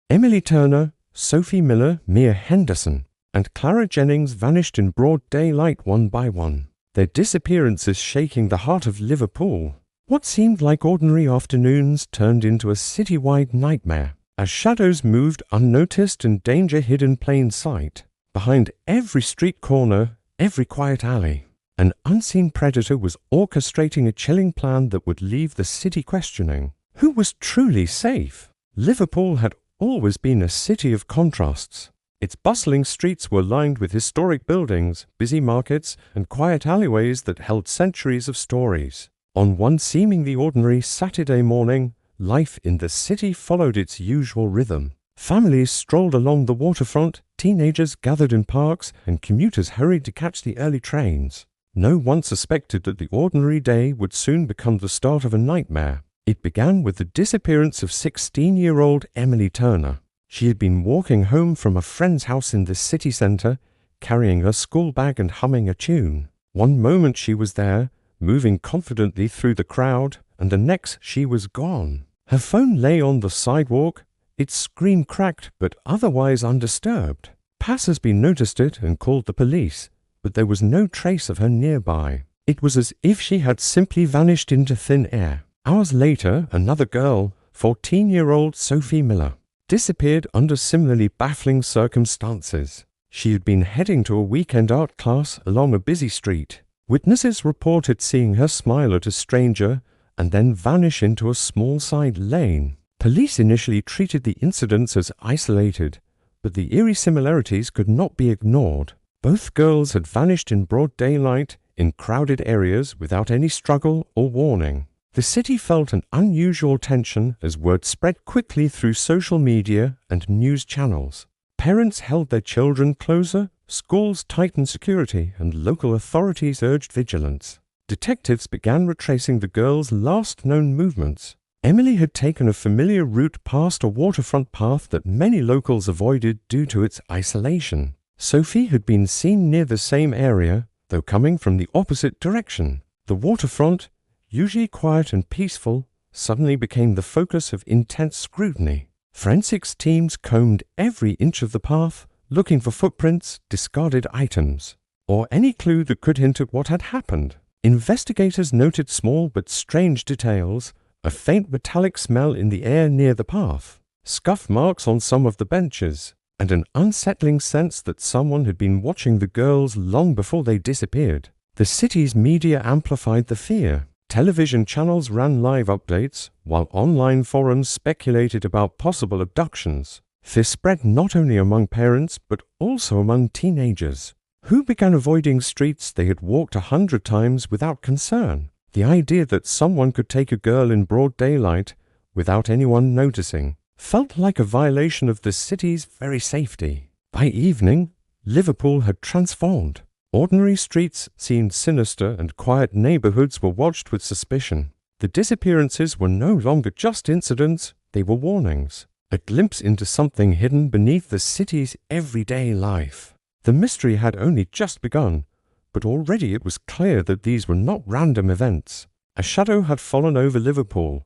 Emily Turner, Sophie Miller, Mia Henderson, and Clara Jennings vanished in broad daylight one by one, their disappearances shaking the heart of Liverpool. What seemed like ordinary afternoons turned into a citywide nightmare, as shadows moved unnoticed and danger hid in plain sight. Behind every street corner, every quiet alley, an unseen predator was orchestrating a chilling plan that would leave the city questioning. Who was truly safe? Liverpool had always been a city of contrasts. Its bustling streets were lined with historic buildings, busy markets, and quiet alleyways that held centuries of stories. On one seemingly ordinary Saturday morning, life in the city followed its usual rhythm. Families strolled along the waterfront, teenagers gathered in parks, and commuters hurried to catch the early trains. No one suspected that the ordinary day would soon become the start of a nightmare. It began with the disappearance of 16-year-old Emily Turner. She had been walking home from a friend's house in the city centre, carrying her school bag and humming a tune. One moment she was there, moving confidently through the crowd, and the next she was gone. Her phone lay on the sidewalk, its screen cracked but otherwise undisturbed. Passers-by noticed it and called the police, but there was no trace of her nearby. It was as if she had simply vanished into thin air. Hours later, another girl, 14-year-old Sophie Miller, disappeared under similarly baffling circumstances. She had been heading to a weekend art class along a busy street. Witnesses reported seeing her smile at a stranger and then vanish into a small side lane. Police initially treated the incidents as isolated, but the eerie similarities could not be ignored. Both girls had vanished in broad daylight in crowded areas without any struggle or warning. The city felt an unusual tension as word spread quickly through social media and news channels. Parents held their children closer, schools tightened security, and local authorities urged vigilance. Detectives began retracing the girls' last known movements. Emily had taken a familiar route past a waterfront path that many locals avoided due to its isolation. Sophie had been seen near the same area, though coming from the opposite direction. The waterfront, usually quiet and peaceful, suddenly became the focus of intense scrutiny. Forensics teams combed every inch of the path, looking for footprints, discarded items, or any clue that could hint at what had happened. Investigators noted small but strange details: a faint metallic smell in the air near the path, scuff marks on some of the benches, and an unsettling sense that someone had been watching the girls long before they disappeared. The city's media amplified the fear. Television channels ran live updates, while online forums speculated about possible abductions. Fear spread not only among parents, but also among teenagers, who began avoiding streets they had walked 100 times without concern. The idea that someone could take a girl in broad daylight, without anyone noticing, felt like a violation of the city's very safety. By evening, Liverpool had transformed. Ordinary streets seemed sinister and quiet neighborhoods were watched with suspicion. The disappearances were no longer just incidents, they were warnings, a glimpse into something hidden beneath the city's everyday life. The mystery had only just begun, but already it was clear that these were not random events. A shadow had fallen over Liverpool,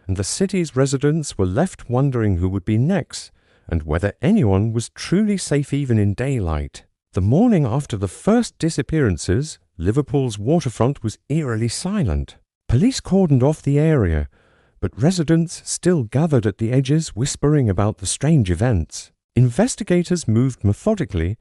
and the city's residents were left wondering who would be next, and whether anyone was truly safe even in daylight. The morning after the first disappearances, Liverpool's waterfront was eerily silent. Police cordoned off the area, but residents still gathered at the edges whispering about the strange events. Investigators moved methodically,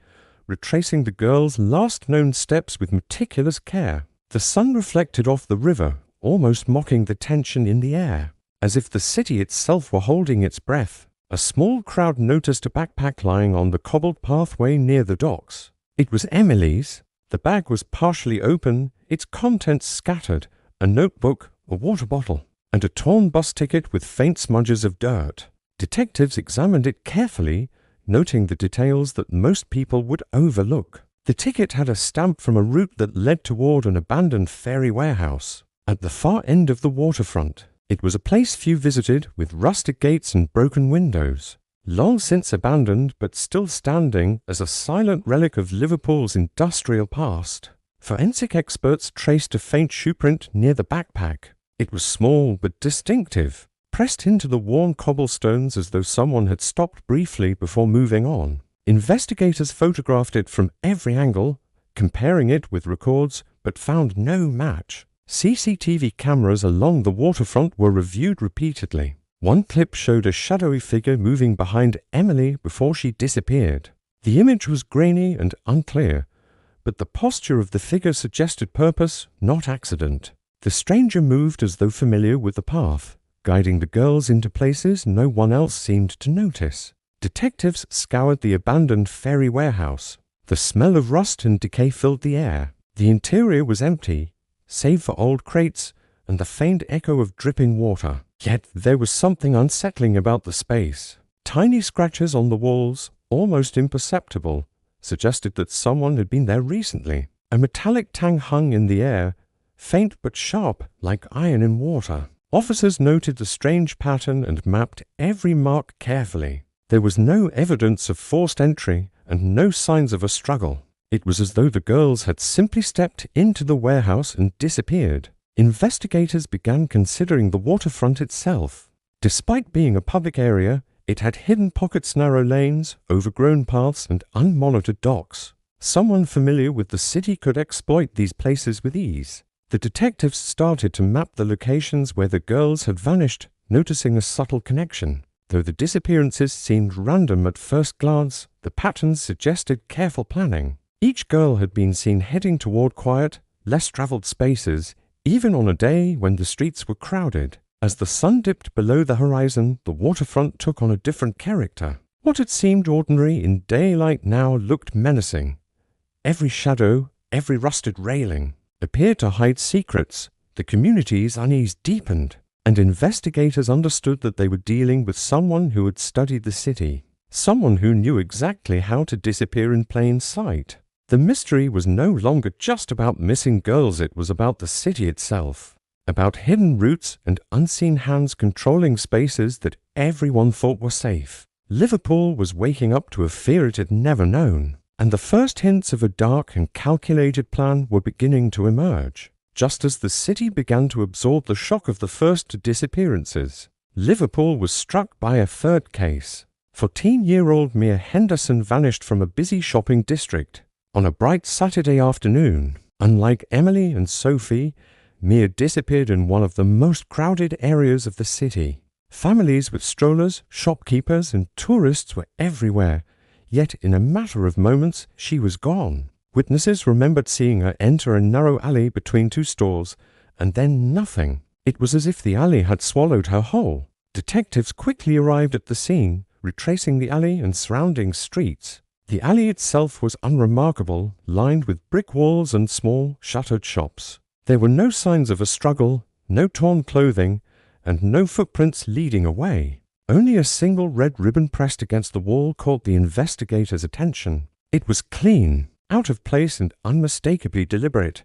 retracing the girls' last known steps with meticulous care. The sun reflected off the river, almost mocking the tension in the air, as if the city itself were holding its breath. A small crowd noticed a backpack lying on the cobbled pathway near the docks. It was Emily's. The bag was partially open, its contents scattered: a notebook, a water bottle, and a torn bus ticket with faint smudges of dirt. Detectives examined it carefully, noting the details that most people would overlook. The ticket had a stamp from a route that led toward an abandoned ferry warehouse at the far end of the waterfront. It was a place few visited, with rusted gates and broken windows, long since abandoned but still standing as a silent relic of Liverpool's industrial past. Forensic experts traced a faint shoe print near the backpack. It was small but distinctive, pressed into the worn cobblestones as though someone had stopped briefly before moving on. Investigators photographed it from every angle, comparing it with records, but found no match. CCTV cameras along the waterfront were reviewed repeatedly. One clip showed a shadowy figure moving behind Emily before she disappeared. The image was grainy and unclear, but the posture of the figure suggested purpose, not accident. The stranger moved as though familiar with the path, guiding the girls into places no one else seemed to notice. Detectives scoured the abandoned ferry warehouse. The smell of rust and decay filled the air. The interior was empty, save for old crates and the faint echo of dripping water. Yet there was something unsettling about the space. Tiny scratches on the walls, almost imperceptible, suggested that someone had been there recently. A metallic tang hung in the air, faint but sharp like iron in water. Officers noted the strange pattern and mapped every mark carefully. There was no evidence of forced entry and no signs of a struggle. It was as though the girls had simply stepped into the warehouse and disappeared. Investigators began considering the waterfront itself. Despite being a public area, it had hidden pockets, narrow lanes, overgrown paths, and unmonitored docks. Someone familiar with the city could exploit these places with ease. The detectives started to map the locations where the girls had vanished, noticing a subtle connection. Though the disappearances seemed random at first glance, the patterns suggested careful planning. Each girl had been seen heading toward quiet, less traveled spaces, even on a day when the streets were crowded. As the sun dipped below the horizon, the waterfront took on a different character. What had seemed ordinary in daylight now looked menacing. Every shadow, every rusted railing, appeared to hide secrets. The community's unease deepened, and investigators understood that they were dealing with someone who had studied the city, someone who knew exactly how to disappear in plain sight. The mystery was no longer just about missing girls, it was about the city itself, about hidden routes and unseen hands controlling spaces that everyone thought were safe. Liverpool was waking up to a fear it had never known, and the first hints of a dark and calculated plan were beginning to emerge. Just as the city began to absorb the shock of the first disappearances, Liverpool was struck by a third case. 14-year-old Mia Henderson vanished from a busy shopping district on a bright Saturday afternoon. Unlike Emily and Sophie, Mia disappeared in one of the most crowded areas of the city. Families with strollers, shopkeepers, and tourists were everywhere, yet in a matter of moments she was gone. Witnesses remembered seeing her enter a narrow alley between two stores, and then nothing. It was as if the alley had swallowed her whole. Detectives quickly arrived at the scene, retracing the alley and surrounding streets. The alley itself was unremarkable, lined with brick walls and small, shuttered shops. There were no signs of a struggle, no torn clothing, and no footprints leading away. Only a single red ribbon pressed against the wall caught the investigators' attention. It was clean, out of place and unmistakably deliberate.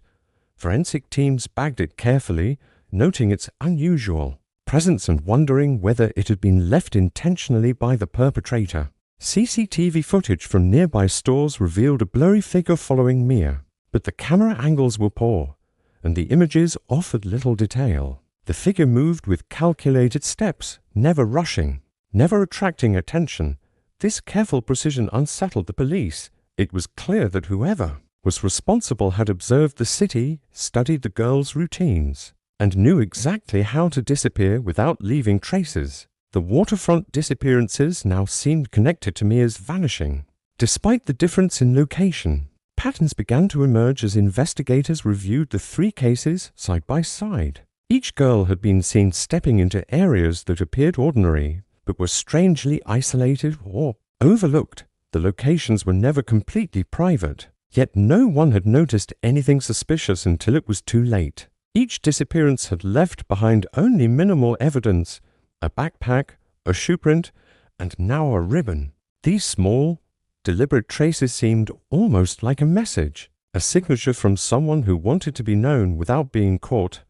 Forensic teams bagged it carefully, noting its unusual presence and wondering whether it had been left intentionally by the perpetrator. CCTV footage from nearby stores revealed a blurry figure following Mia, but the camera angles were poor, and the images offered little detail. The figure moved with calculated steps, never rushing, never attracting attention. This careful precision unsettled the police. It was clear that whoever was responsible had observed the city, studied the girls' routines, and knew exactly how to disappear without leaving traces. The waterfront disappearances now seemed connected to Mia's vanishing. Despite the difference in location, patterns began to emerge as investigators reviewed the three cases side by side. Each girl had been seen stepping into areas that appeared ordinary, but were strangely isolated or overlooked. The locations were never completely private, yet no one had noticed anything suspicious until it was too late. Each disappearance had left behind only minimal evidence: a backpack, a shoe print, and now a ribbon. These small, deliberate traces seemed almost like a message, a signature from someone who wanted to be known without being caught.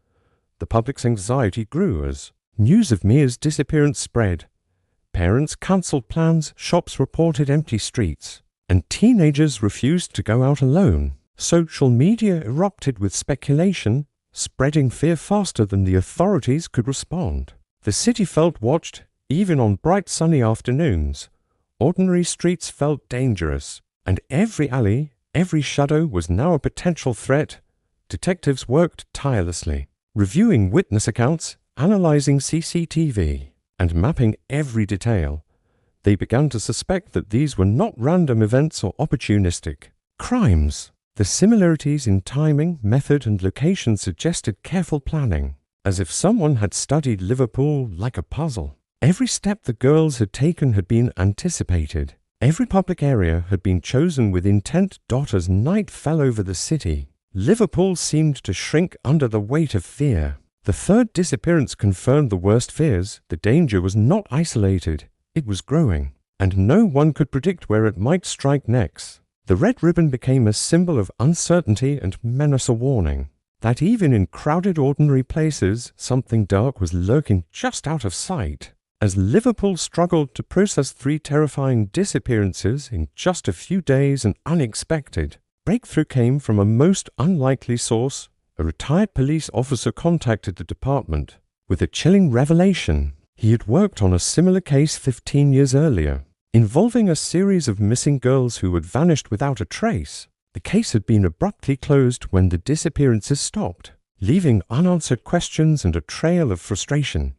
The public's anxiety grew as news of Mia's disappearance spread. Parents cancelled plans, shops reported empty streets, and teenagers refused to go out alone. Social media erupted with speculation, spreading fear faster than the authorities could respond. The city felt watched, even on bright sunny afternoons. Ordinary streets felt dangerous, and every alley, every shadow was now a potential threat. Detectives worked tirelessly, reviewing witness accounts, analyzing CCTV, and mapping every detail. They began to suspect that these were not random events or opportunistic crimes. The similarities in timing, method, and location suggested careful planning, as if someone had studied Liverpool like a puzzle. Every step the girls had taken had been anticipated. Every public area had been chosen with intent. As night fell over the city, Liverpool seemed to shrink under the weight of fear. The third disappearance confirmed the worst fears. The danger was not isolated. It was growing, and no one could predict where it might strike next. The red ribbon became a symbol of uncertainty and menace, a warning that even in crowded ordinary places, something dark was lurking just out of sight. As Liverpool struggled to process 3 terrifying disappearances in just a few days, an unexpected breakthrough came from a most unlikely source. A retired police officer contacted the department with a chilling revelation. He had worked on a similar case 15 years earlier, involving a series of missing girls who had vanished without a trace. The case had been abruptly closed when the disappearances stopped, leaving unanswered questions and a trail of frustration.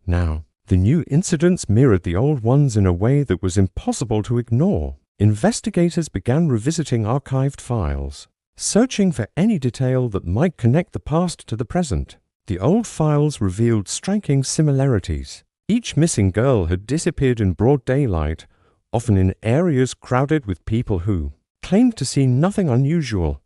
Now, the new incidents mirrored the old ones in a way that was impossible to ignore. Investigators began revisiting archived files, searching for any detail that might connect the past to the present. The old files revealed striking similarities. Each missing girl had disappeared in broad daylight, often in areas crowded with people who claimed to see nothing unusual.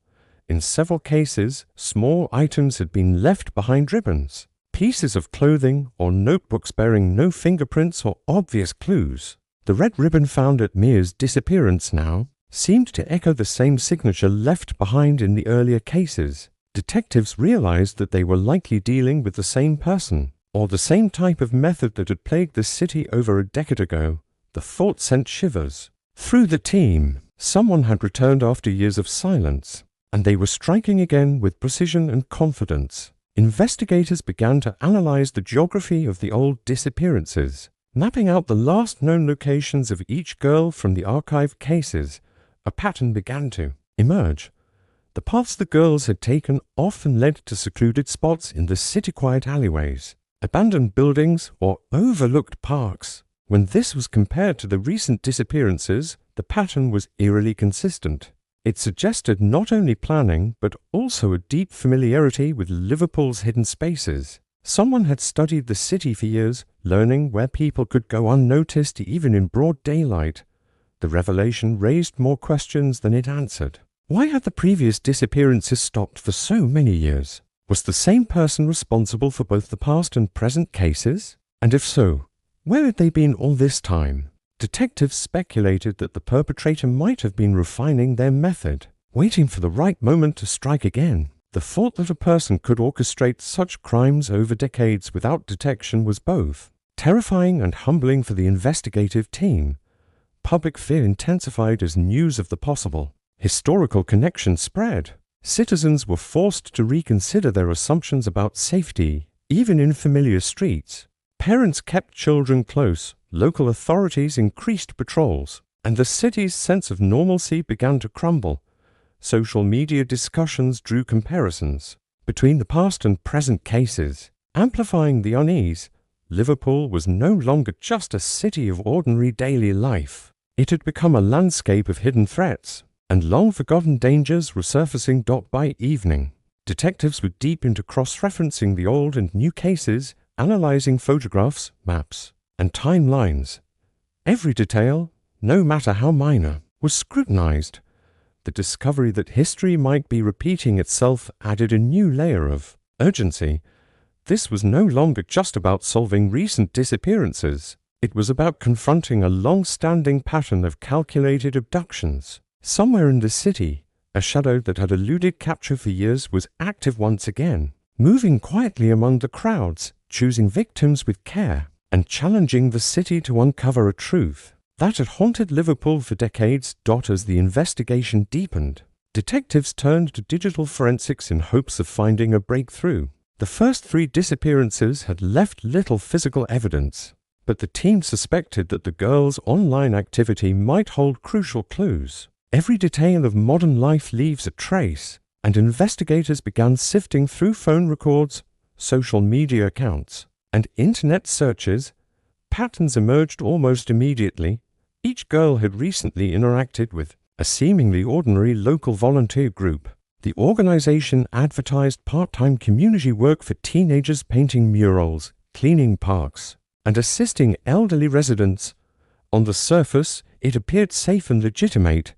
In several cases, small items had been left behind ribbons, pieces of clothing or notebooks bearing no fingerprints or obvious clues. The red ribbon found at Mia's disappearance now seemed to echo the same signature left behind in the earlier cases. Detectives realized that they were likely dealing with the same person, or the same type of method that had plagued the city over a decade ago. The thought sent shivers through the team. Someone had returned after years of silence, and they were striking again with precision and confidence. Investigators began to analyze the geography of the old disappearances, mapping out the last known locations of each girl from the archived cases. A pattern began to emerge. The paths the girls had taken often led to secluded spots in the city-quiet alleyways, abandoned buildings, or overlooked parks. When this was compared to the recent disappearances, the pattern was eerily consistent. It suggested not only planning, but also a deep familiarity with Liverpool's hidden spaces. Someone had studied the city for years, learning where people could go unnoticed even in broad daylight. The revelation raised more questions than it answered. Why had the previous disappearances stopped for so many years? Was the same person responsible for both the past and present cases? And if so, where had they been all this time? Detectives speculated that the perpetrator might have been refining their method, waiting for the right moment to strike again. The thought that a person could orchestrate such crimes over decades without detection was both terrifying and humbling for the investigative team. Public fear intensified as news of the possible historical connection spread. Citizens were forced to reconsider their assumptions about safety, even in familiar streets. Parents kept children close, local authorities increased patrols, and the city's sense of normalcy began to crumble. Social media discussions drew comparisons between the past and present cases, amplifying the unease. Liverpool was no longer just a city of ordinary daily life. It had become a landscape of hidden threats, and long-forgotten dangers resurfacing. By evening, detectives were deep into cross-referencing the old and new cases, analyzing photographs, maps, and timelines. Every detail, no matter how minor, was scrutinized. The discovery that history might be repeating itself added a new layer of urgency. This was no longer just about solving recent disappearances. It was about confronting a long-standing pattern of calculated abductions. Somewhere in the city, a shadow that had eluded capture for years was active once again, moving quietly among the crowds, choosing victims with care, and challenging the city to uncover a truth that had haunted Liverpool for decades. As the investigation deepened, detectives turned to digital forensics in hopes of finding a breakthrough. The first 3 disappearances had left little physical evidence, but the team suspected that the girls' online activity might hold crucial clues. Every detail of modern life leaves a trace, and investigators began sifting through phone records, social media accounts, and internet searches. Patterns emerged almost immediately. Each girl had recently interacted with a seemingly ordinary local volunteer group. The organization advertised part-time community work for teenagers painting murals, cleaning parks, and assisting elderly residents. On the surface, it appeared safe and legitimate.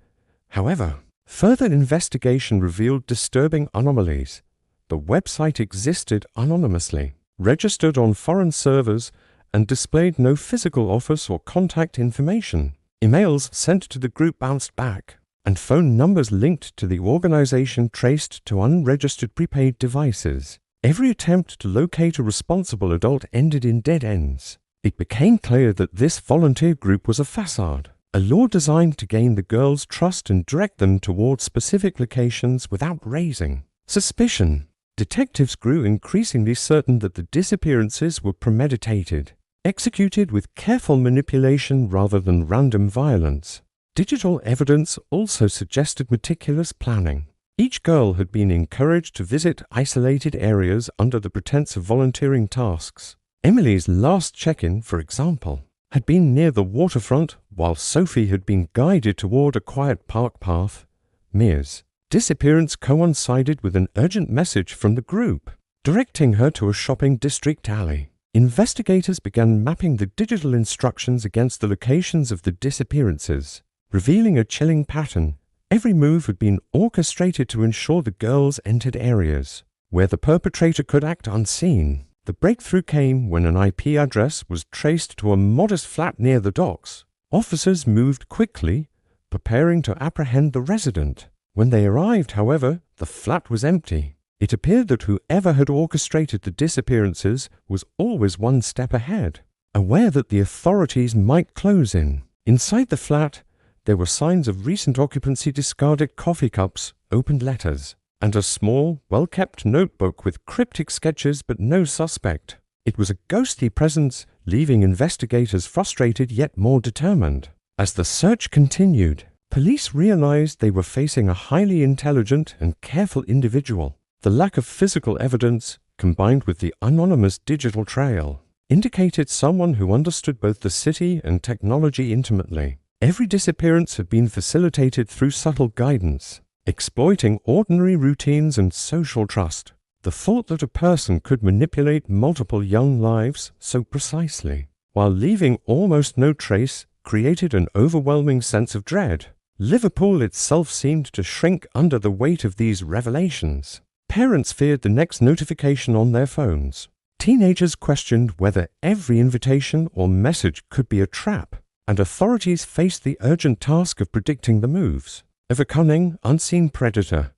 However, further investigation revealed disturbing anomalies. The website existed anonymously, registered on foreign servers, and displayed no physical office or contact information. Emails sent to the group bounced back, and phone numbers linked to the organization traced to unregistered prepaid devices. Every attempt to locate a responsible adult ended in dead ends. It became clear that this volunteer group was a facade, a law designed to gain the girls' trust and direct them toward specific locations without raising suspicion. Detectives grew increasingly certain that the disappearances were premeditated, executed with careful manipulation rather than random violence. Digital evidence also suggested meticulous planning. Each girl had been encouraged to visit isolated areas under the pretense of volunteering tasks. Emily's last check-in, for example, had been near the waterfront, while Sophie had been guided toward a quiet park path. Mia's disappearance coincided with an urgent message from the group, directing her to a shopping district alley. Investigators began mapping the digital instructions against the locations of the disappearances, revealing a chilling pattern. Every move had been orchestrated to ensure the girls entered areas where the perpetrator could act unseen. The breakthrough came when an IP address was traced to a modest flat near the docks. Officers moved quickly, preparing to apprehend the resident. When they arrived, however, the flat was empty. It appeared that whoever had orchestrated the disappearances was always one step ahead, aware that the authorities might close in. Inside the flat, there were signs of recent occupancy: discarded coffee cups, opened letters, and a small, well-kept notebook with cryptic sketches but no suspect. It was a ghostly presence, leaving investigators frustrated yet more determined. As the search continued, police realized they were facing a highly intelligent and careful individual. The lack of physical evidence, combined with the anonymous digital trail, indicated someone who understood both the city and technology intimately. Every disappearance had been facilitated through subtle guidance, exploiting ordinary routines and social trust. The thought that a person could manipulate multiple young lives so precisely, while leaving almost no trace, created an overwhelming sense of dread. Liverpool itself seemed to shrink under the weight of these revelations. Parents feared the next notification on their phones. Teenagers questioned whether every invitation or message could be a trap, and authorities faced the urgent task of predicting the moves of a cunning, unseen predator.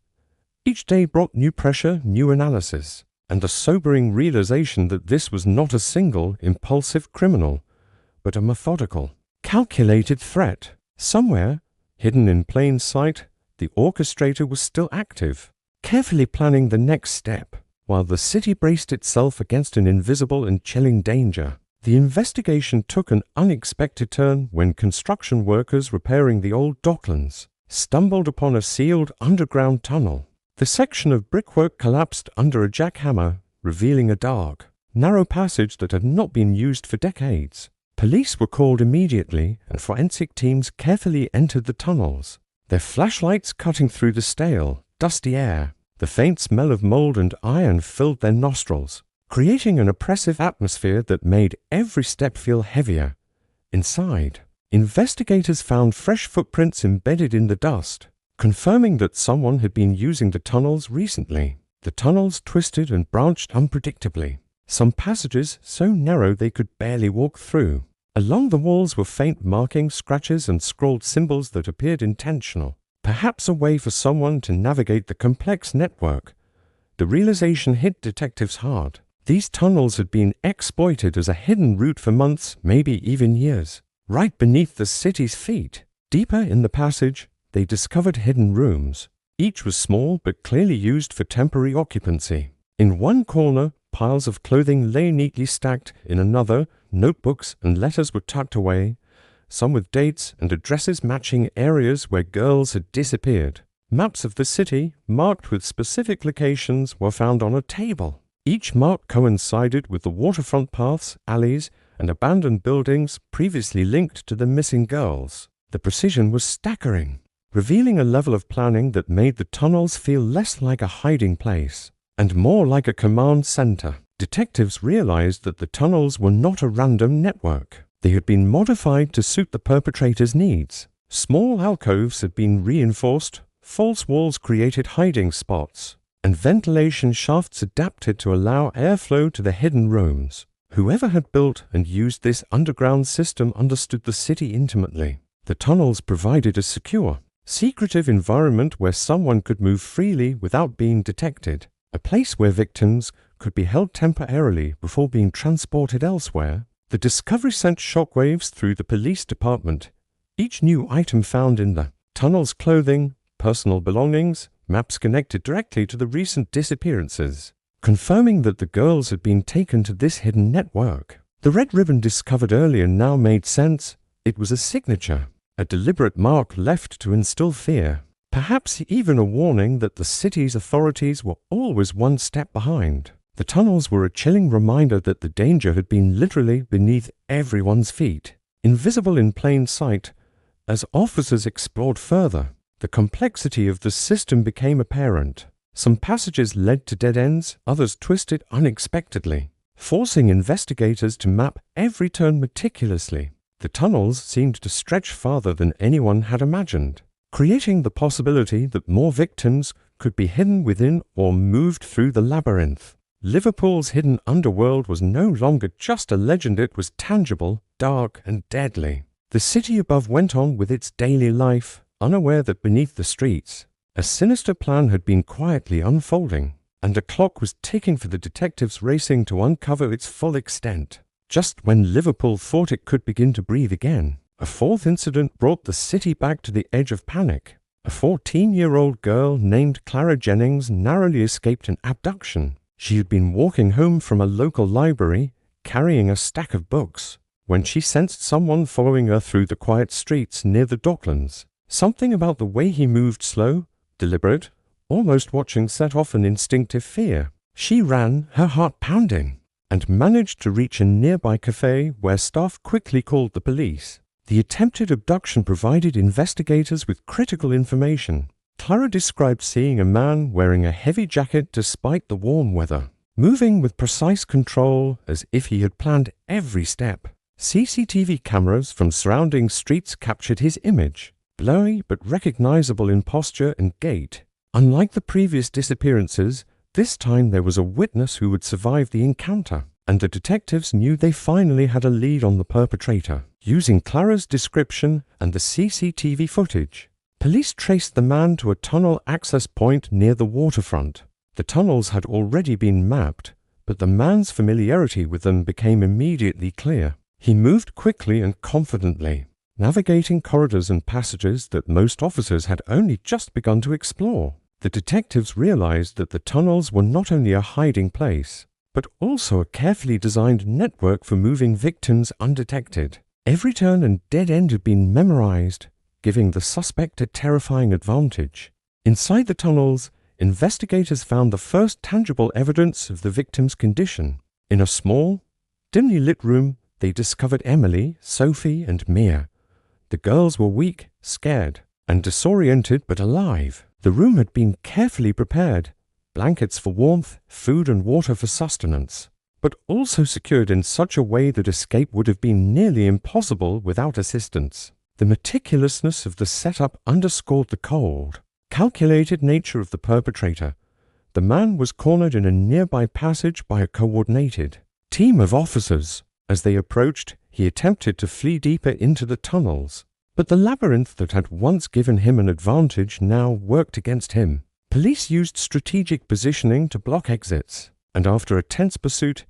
Each day brought new pressure, new analysis, and the sobering realization that this was not a single, impulsive criminal, but a methodical, calculated threat. Somewhere, hidden in plain sight, the orchestrator was still active, carefully planning the next step. While the city braced itself against an invisible and chilling danger, the investigation took an unexpected turn when construction workers repairing the old docklands stumbled upon a sealed underground tunnel. The section of brickwork collapsed under a jackhammer, revealing a dark, narrow passage that had not been used for decades. Police were called immediately, and forensic teams carefully entered the tunnels, their flashlights cutting through the stale, dusty air. The faint smell of mold and iron filled their nostrils, creating an oppressive atmosphere that made every step feel heavier. Inside, investigators found fresh footprints embedded in the dust, confirming that someone had been using the tunnels recently. The tunnels twisted and branched unpredictably, some passages so narrow they could barely walk through. Along the walls were faint markings, scratches, and scrawled symbols that appeared intentional, perhaps a way for someone to navigate the complex network. The realization hit detectives hard. These tunnels had been exploited as a hidden route for months, maybe even years. Right beneath the city's feet, deeper in the passage, they discovered hidden rooms. Each was small but clearly used for temporary occupancy. In one corner, piles of clothing lay neatly stacked. In another, notebooks and letters were tucked away, some with dates and addresses matching areas where girls had disappeared. Maps of the city, marked with specific locations, were found on a table. Each mark coincided with the waterfront paths, alleys, and abandoned buildings previously linked to the missing girls. The precision was staggering, revealing a level of planning that made the tunnels feel less like a hiding place and more like a command center. Detectives realized that the tunnels were not a random network. They had been modified to suit the perpetrator's needs. Small alcoves had been reinforced, false walls created hiding spots, and ventilation shafts adapted to allow airflow to the hidden rooms. Whoever had built and used this underground system understood the city intimately. The tunnels provided a secure, secretive environment where someone could move freely without being detected, a place where victims could be held temporarily before being transported elsewhere. The discovery sent shockwaves through the police department. Each new item found in the tunnel's clothing, personal belongings, maps connected directly to the recent disappearances, confirming that the girls had been taken to this hidden network. The red ribbon discovered earlier now made sense. It was a signature, a deliberate mark left to instill fear, perhaps even a warning that the city's authorities were always one step behind. The tunnels were a chilling reminder that the danger had been literally beneath everyone's feet, invisible in plain sight. As officers explored further, the complexity of the system became apparent. Some passages led to dead ends, others twisted unexpectedly, forcing investigators to map every turn meticulously. The tunnels seemed to stretch farther than anyone had imagined, creating the possibility that more victims could be hidden within or moved through the labyrinth. Liverpool's hidden underworld was no longer just a legend, it was tangible, dark, and deadly. The city above went on with its daily life, unaware that beneath the streets, a sinister plan had been quietly unfolding, and a clock was ticking for the detectives racing to uncover its full extent. Just when Liverpool thought it could begin to breathe again, a fourth incident brought the city back to the edge of panic. A 14-year-old girl named Clara Jennings narrowly escaped an abduction. She had been walking home from a local library, carrying a stack of books, when she sensed someone following her through the quiet streets near the Docklands. Something about the way he moved, slow, deliberate, almost watching, set off an instinctive fear. She ran, her heart pounding, and managed to reach a nearby cafe where staff quickly called the police. The attempted abduction provided investigators with critical information. Clara described seeing a man wearing a heavy jacket despite the warm weather, moving with precise control as if he had planned every step. CCTV cameras from surrounding streets captured his image, blurry but recognizable in posture and gait. Unlike the previous disappearances, this time there was a witness who would survive the encounter, and the detectives knew they finally had a lead on the perpetrator. Using Clara's description and the CCTV footage, police traced the man to a tunnel access point near the waterfront. The tunnels had already been mapped, but the man's familiarity with them became immediately clear. He moved quickly and confidently, navigating corridors and passages that most officers had only just begun to explore. The detectives realized that the tunnels were not only a hiding place, but also a carefully designed network for moving victims undetected. Every turn and dead end had been memorized, giving the suspect a terrifying advantage. Inside the tunnels, investigators found the first tangible evidence of the victim's condition. In a small, dimly lit room, they discovered Emily, Sophie, and Mia. The girls were weak, scared, and disoriented but alive. The room had been carefully prepared, blankets for warmth, food and water for sustenance, but also secured in such a way that escape would have been nearly impossible without assistance. The meticulousness of the setup underscored the cold, calculated nature of the perpetrator. The man was cornered in a nearby passage by a coordinated team of officers. As they approached, he attempted to flee deeper into the tunnels, but the labyrinth that had once given him an advantage now worked against him. Police used strategic positioning to block exits, and after a tense pursuit,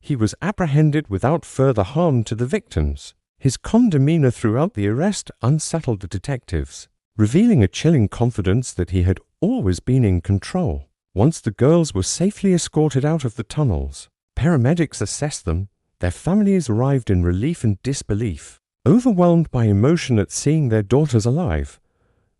he was apprehended without further harm to the victims. His calm demeanor throughout the arrest unsettled the detectives, revealing a chilling confidence that he had always been in control. Once the girls were safely escorted out of the tunnels, paramedics assessed them. Their families arrived in relief and disbelief, overwhelmed by emotion at seeing their daughters alive.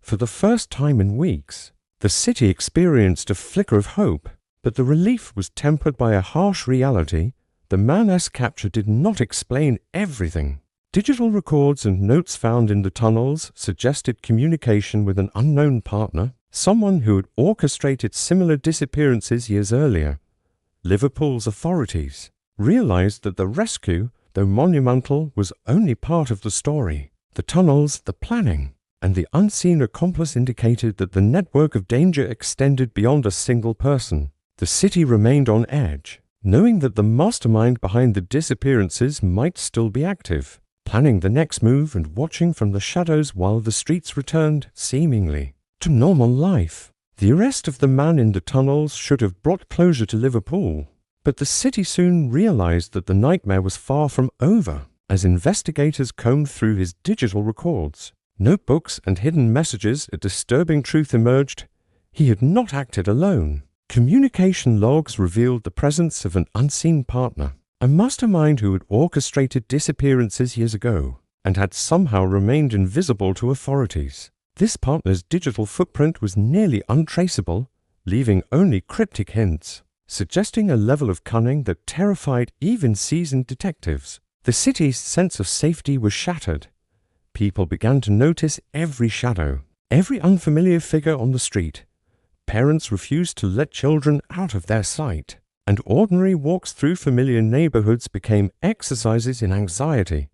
For the first time in weeks, the city experienced a flicker of hope, but the relief was tempered by a harsh reality. The man's capture did not explain everything. Digital records and notes found in the tunnels suggested communication with an unknown partner, someone who had orchestrated similar disappearances years earlier. Liverpool's authorities realized that the rescue, though monumental, was only part of the story. The tunnels, the planning, and the unseen accomplice indicated that the network of danger extended beyond a single person. The city remained on edge, knowing that the mastermind behind the disappearances might still be active, planning the next move and watching from the shadows while the streets returned, seemingly, to normal life. The arrest of the man in the tunnels should have brought closure to Liverpool, but the city soon realized that the nightmare was far from over as investigators combed through his digital records, notebooks, and hidden messages. A disturbing truth emerged. He had not acted alone. Communication logs revealed the presence of an unseen partner, a mastermind who had orchestrated disappearances years ago and had somehow remained invisible to authorities. This partner's digital footprint was nearly untraceable, leaving only cryptic hints, suggesting a level of cunning that terrified even seasoned detectives. The city's sense of safety was shattered. People began to notice every shadow, every unfamiliar figure on the street. Parents refused to let children out of their sight, and ordinary walks through familiar neighborhoods became exercises in anxiety.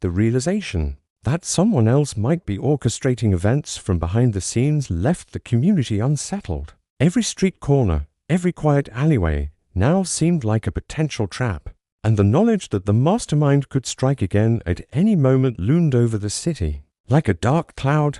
The realization that someone else might be orchestrating events from behind the scenes left the community unsettled. Every street corner, every quiet alleyway now seemed like a potential trap, and the knowledge that the mastermind could strike again at any moment loomed over the city like a dark cloud.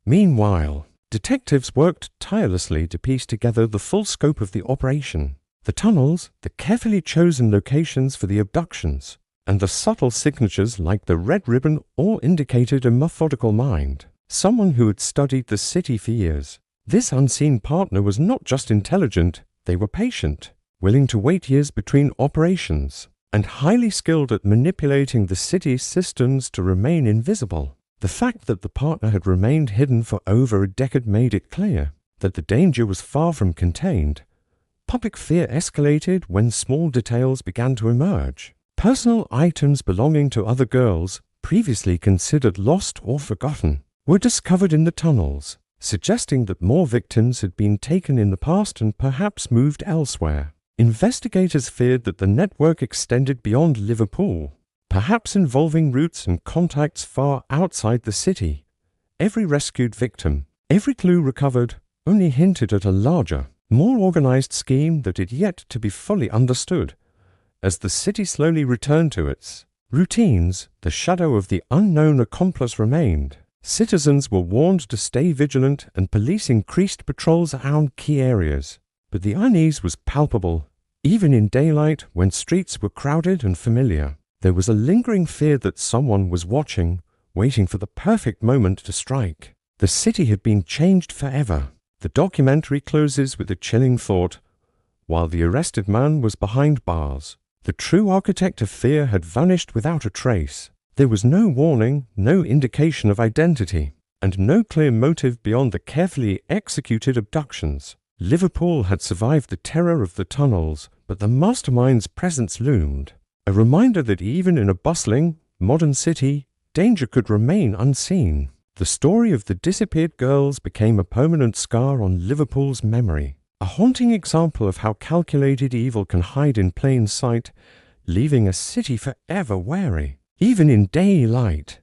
Meanwhile, detectives worked tirelessly to piece together the full scope of the operation. The tunnels, the carefully chosen locations for the abductions, and the subtle signatures like the red ribbon all indicated a methodical mind, someone who had studied the city for years. This unseen partner was not just intelligent, they were patient, willing to wait years between operations, and highly skilled at manipulating the city's systems to remain invisible. The fact that the partner had remained hidden for over a decade made it clear that the danger was far from contained. Public fear escalated when small details began to emerge. Personal items belonging to other girls, previously considered lost or forgotten, were discovered in the tunnels, suggesting that more victims had been taken in the past and perhaps moved elsewhere. Investigators feared that the network extended beyond Liverpool, perhaps involving routes and contacts far outside the city. Every rescued victim, every clue recovered, only hinted at a larger, more organized scheme that had yet to be fully understood. As the city slowly returned to its routines, the shadow of the unknown accomplice remained. Citizens were warned to stay vigilant, and police increased patrols around key areas. But the unease was palpable. Even in daylight, when streets were crowded and familiar, there was a lingering fear that someone was watching, waiting for the perfect moment to strike. The city had been changed forever. The documentary closes with a chilling thought. While the arrested man was behind bars, the true architect of fear had vanished without a trace. There was no warning, no indication of identity, and no clear motive beyond the carefully executed abductions. Liverpool had survived the terror of the tunnels, but the mastermind's presence loomed. A reminder that even in a bustling, modern city, danger could remain unseen. The story of the disappeared girls became a permanent scar on Liverpool's memory, a haunting example of how calculated evil can hide in plain sight, leaving a city forever wary. Even in daylight,